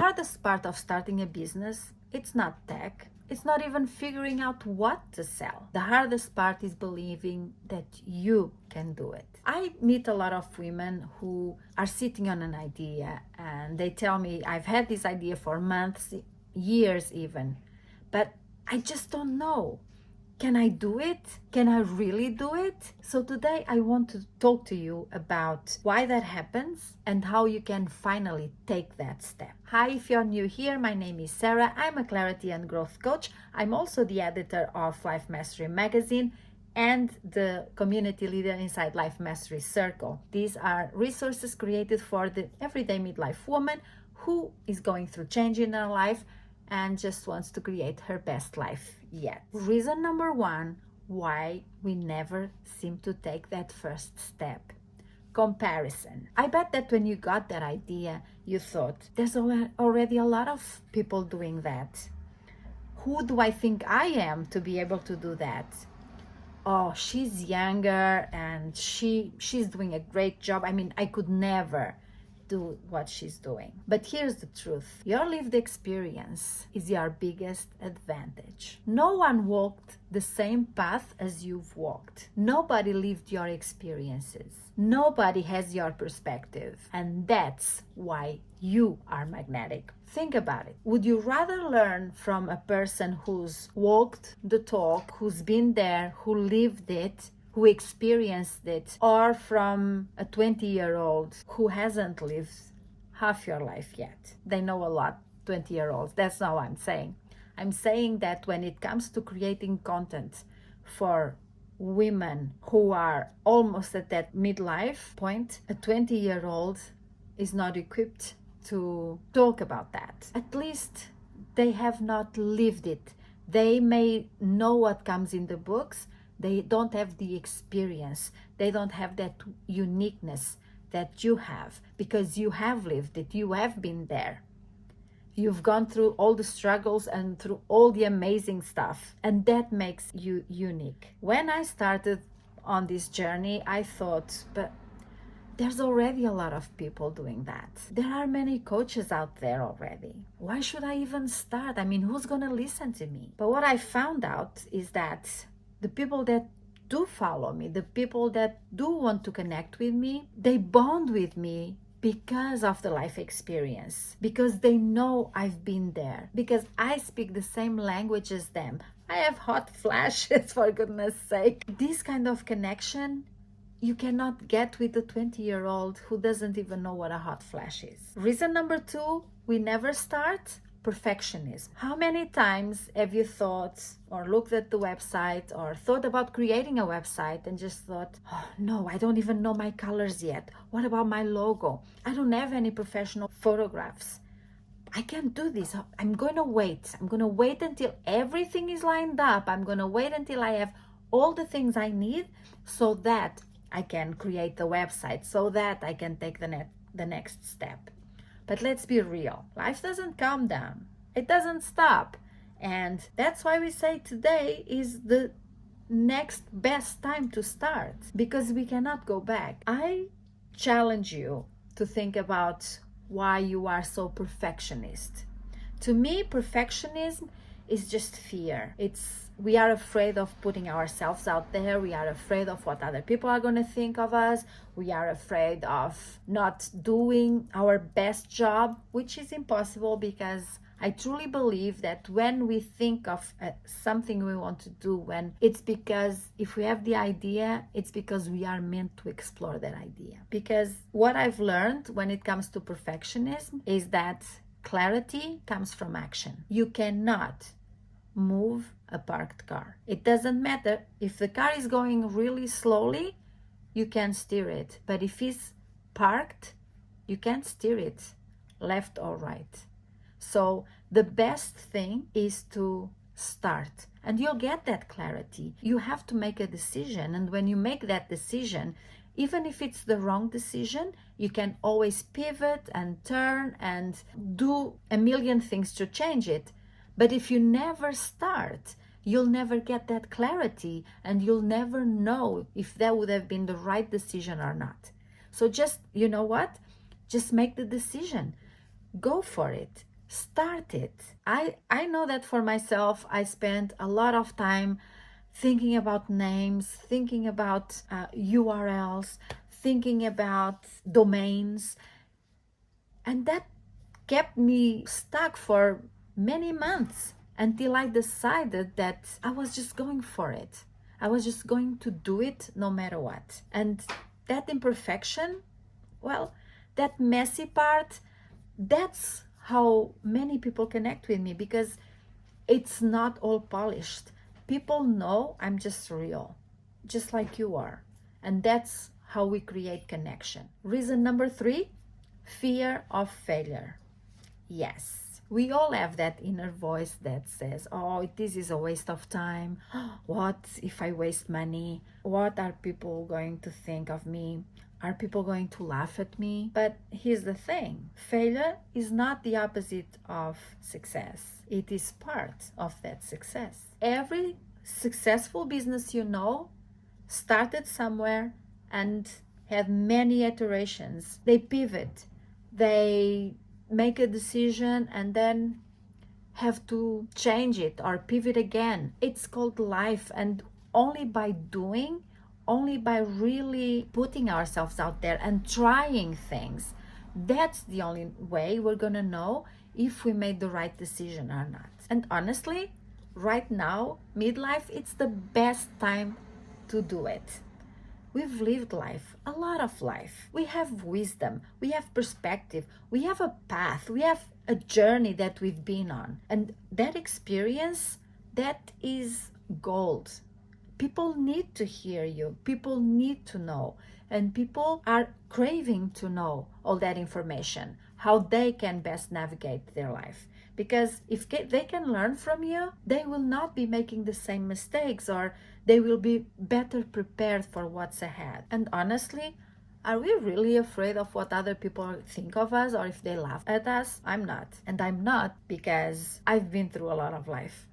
hardest part of starting a business, it's not tech. It's not even figuring out what to sell. The hardest part is believing that you can do it. I meet a lot of women who are sitting on an idea and they tell me, I've had this idea for months, years even, but I just don't know. Can I do it? Can I really do it? So today I want to talk to you about why that happens and how you can finally take that step. Hi, if you're new here, my name is Sara. I'm a clarity and growth coach. I'm also the editor of Life Mastery magazine and the community leader inside Life Mastery Circle. These are resources created for the everyday midlife woman who is going through change in her life and just wants to create her best life yet. Reason number one why we never seem to take that first step: comparison. I bet that when you got that idea, you thought, there's already a lot of people doing that. Who do I think I am to be able to do that? Oh, she's younger and she's doing a great job. I mean, I could never do what she's doing. But here's the truth. Your lived experience is your biggest advantage. No one walked the same path as you've walked. Nobody lived your experiences. Nobody has your perspective. And that's why you are magnetic. Think about it. Would you rather learn from a person who's walked the talk, who's been there, who lived it, who experienced it, or from a 20-year-old who hasn't lived half your life yet? They know a lot, 20-year-olds. That's not what I'm saying. I'm saying that when it comes to creating content for women who are almost at that midlife point, a 20-year-old is not equipped to talk about that. At least they have not lived it. They may know what comes in the books. They don't have the experience. They don't have that uniqueness that you have, because you have lived it. You have been there. You've gone through all the struggles and through all the amazing stuff, and that makes you unique. When I started on this journey, I thought, but there's already a lot of people doing that. There are many coaches out there already. Why should I even start? I mean, who's gonna listen to me? But what I found out is that the people that do follow me, the people that do want to connect with me, they bond with me because of the life experience, because they know I've been there, because I speak the same language as them. I have hot flashes, for goodness sake. This kind of connection you cannot get with a 20-year-old who doesn't even know what a hot flash is. Reason number two, we never start: perfectionism. How many times have you thought or looked at the website or thought about creating a website and just thought, oh no, I don't even know my colors yet. What about my logo? I don't have any professional photographs. I can't do this. I'm going to wait. I'm going to wait until everything is lined up. I'm going to wait until I have all the things I need so that I can create the website, so that I can take the next step. But let's be real. Life doesn't calm down. It doesn't stop. And that's why we say today is the next best time to start, because we cannot go back. I challenge you to think about why you are so perfectionist. To me, perfectionism is just fear. We are afraid of putting ourselves out there. We are afraid of what other people are going to think of us. We are afraid of not doing our best job, which is impossible, because I truly believe that when we think of something we want to do, when it's because if we have the idea, it's because we are meant to explore that idea. Because what I've learned when it comes to perfectionism is that clarity comes from action. You cannot move a parked car. It doesn't matter if the car is going really slowly, you can steer it. But if it's parked, you can't steer it left or right. So the best thing is to start, and you'll get that clarity. You have to make a decision, and when you make that decision, even if it's the wrong decision, you can always pivot and turn and do a million things to change it. But if you never start, you'll never get that clarity, and you'll never know if that would have been the right decision or not. So just, you know what? Just make the decision. Go for it. Start it. I know that for myself, I spent a lot of time thinking about names, thinking about URLs, thinking about domains, and that kept me stuck for many months until I decided that I was just going for it. I was just going to do it no matter what. And that imperfection, well, that messy part, that's how many people connect with me, because it's not all polished. People know I'm just real, just like you are. And that's how we create connection. Reason number 3, fear of failure. Yes, we all have that inner voice that says, oh, this is a waste of time. What if I waste money? What are people going to think of me? Are people going to laugh at me? But here's the thing, failure is not the opposite of success. It is part of that success. Every successful business you know started somewhere and had many iterations. They pivot, they make a decision and then have to change it or pivot again. It's called life, and only by doing, only by really putting ourselves out there and trying things, that's the only way we're gonna know if we made the right decision or not. And honestly, right now, midlife, it's the best time to do it. We've lived life, a lot of life. We have wisdom, we have perspective, we have a path, we have a journey that we've been on. And that experience, that is gold. People need to hear you, people need to know, and people are craving to know all that information, how they can best navigate their life. Because if they can learn from you, they will not be making the same mistakes, or they will be better prepared for what's ahead. And honestly, are we really afraid of what other people think of us, or if they laugh at us? I'm not. And I'm not because I've been through a lot of life.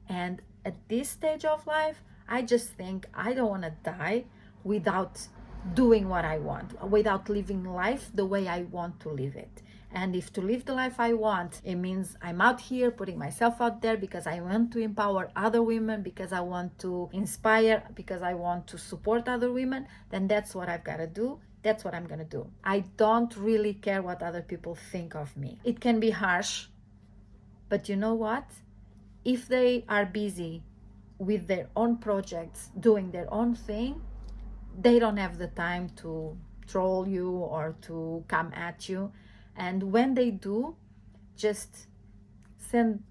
And at this stage of life, I just think I don't want to die without doing what I want, without living life the way I want to live it. And if to live the life I want, it means I'm out here putting myself out there because I want to empower other women, because I want to inspire, because I want to support other women, then that's what I've got to do. That's what I'm going to do. I don't really care what other people think of me. It can be harsh, but you know what? If they are busy with their own projects, doing their own thing, they don't have the time to troll you or to come at you. And when they do, just send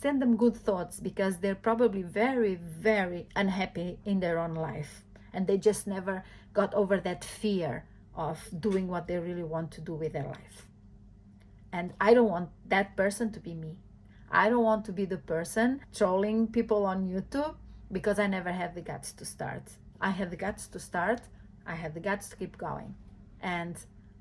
them good thoughts, because they're probably very, very unhappy in their own life. And they just never got over that fear of doing what they really want to do with their life. And I don't want that person to be me. I don't want to be the person trolling people on YouTube, because I never had the guts to start. I had the guts to start. I had the guts to keep going. And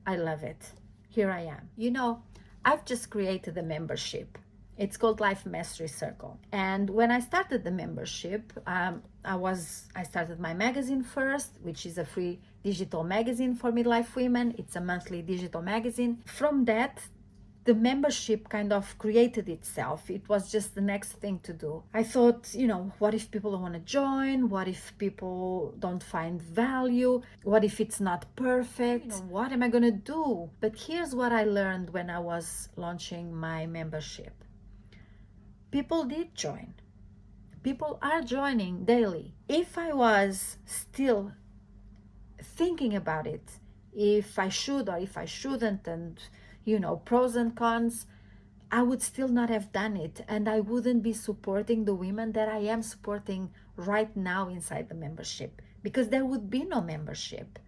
I love it. Here I am. You know, I've just created a membership. It's called Life Mastery Circle. And when I started the membership, I started my magazine first, which is a free digital magazine for midlife women. It's a monthly digital magazine. From that, the membership kind of created itself. It was just the next thing to do. I thought, what if people don't want to join? What if people don't find value? What if it's not perfect? What am I going to do? But here's what I learned when I was launching my membership. People did join. People are joining daily. If I was still thinking about it, if I should or if I shouldn't, and pros and cons, I would still not have done it, and I wouldn't be supporting the women that I am supporting right now inside the membership, because there would be no membership.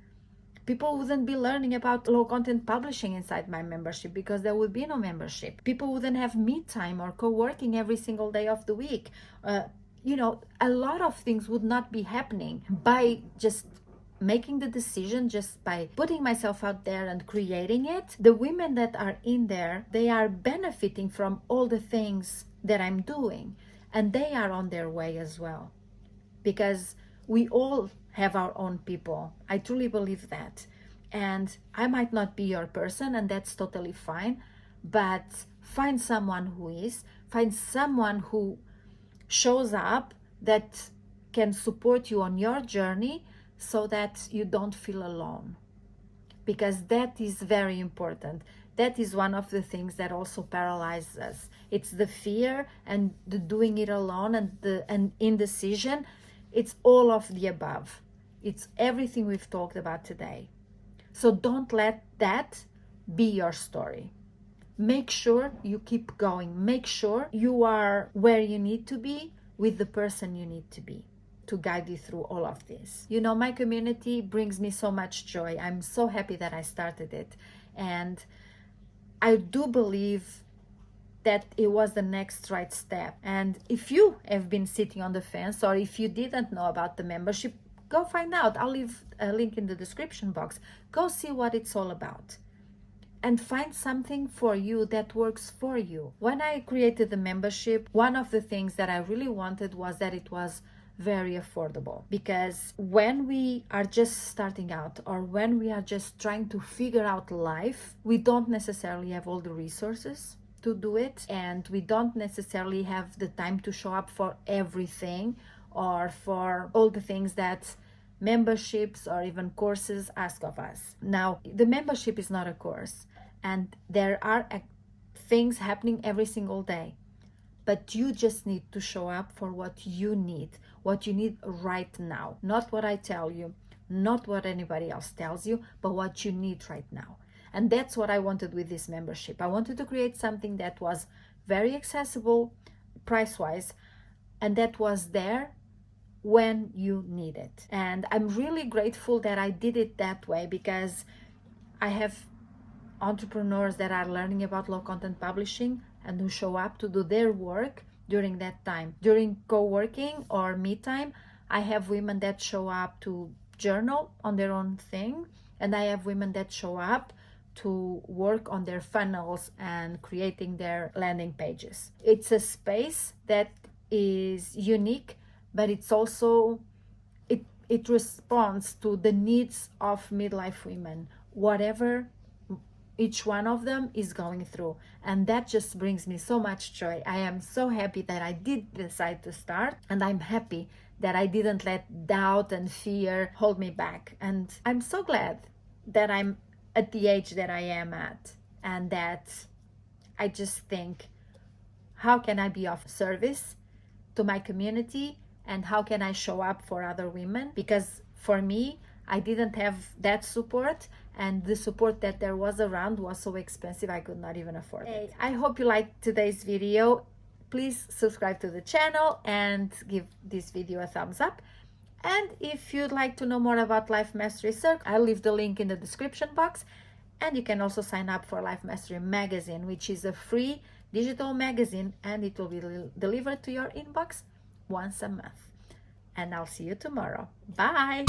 People wouldn't be learning about low content publishing inside my membership, because there would be no membership. People wouldn't have me time or co-working every single day of the week. A lot of things would not be happening by just making the decision, just by putting myself out there and creating it. The women that are in there, they are benefiting from all the things that I'm doing, and they are on their way as well, because we all have our own people. I truly believe that. And I might not be your person, and that's totally fine, but Find someone who is. Find someone who shows up that can support you on your journey so that you don't feel alone. Because that is very important. That is one of the things that also paralyzes us. It's the fear and the doing it alone and the indecision. It's all of the above. It's everything we've talked about today. So don't let that be your story. Make sure you keep going. Make sure you are where you need to be with the person you need to be to guide you through all of this. You know, my community brings me so much joy. I'm so happy that I started it. And I do believe that it was the next right step. And if you have been sitting on the fence, or if you didn't know about the membership, go find out. I'll leave a link in the description box. Go see what it's all about. And find something for you that works for you. When I created the membership, one of the things that I really wanted was that it was very affordable. Because when we are just starting out, or when we are just trying to figure out life, we don't necessarily have all the resources to do it, and we don't necessarily have the time to show up for everything or for all the things that memberships or even courses ask of us. Now, the membership is not a course, and there are things happening every single day, but you just need to show up for what you need right now. Not what I tell you, not what anybody else tells you, but what you need right now. And that's what I wanted with this membership. I wanted to create something that was very accessible price-wise, and that was there when you need it. And I'm really grateful that I did it that way, because I have entrepreneurs that are learning about low content publishing and who show up to do their work during that time. During co-working or me time, I have women that show up to journal on their own thing, and I have women that show up to work on their funnels and creating their landing pages. It's a space that is unique, but it's also it responds to the needs of midlife women, whatever each one of them is going through. And that just brings me so much joy. I am so happy that I did decide to start, and I'm happy that I didn't let doubt and fear hold me back. And I'm so glad that I'm at the age that I am at, and that I just think, how can I be of service to my community, and how can I show up for other women? Because for me, I didn't have that support, and the support that there was around was so expensive I could not even afford it. I hope you liked today's video. Please subscribe to the channel and give this video a thumbs up. And if you'd like to know more about Life Mastery Circle, I'll leave the link in the description box. And you can also sign up for Life Mastery Magazine, which is a free digital magazine, and it will be delivered to your inbox once a month. And I'll see you tomorrow. Bye!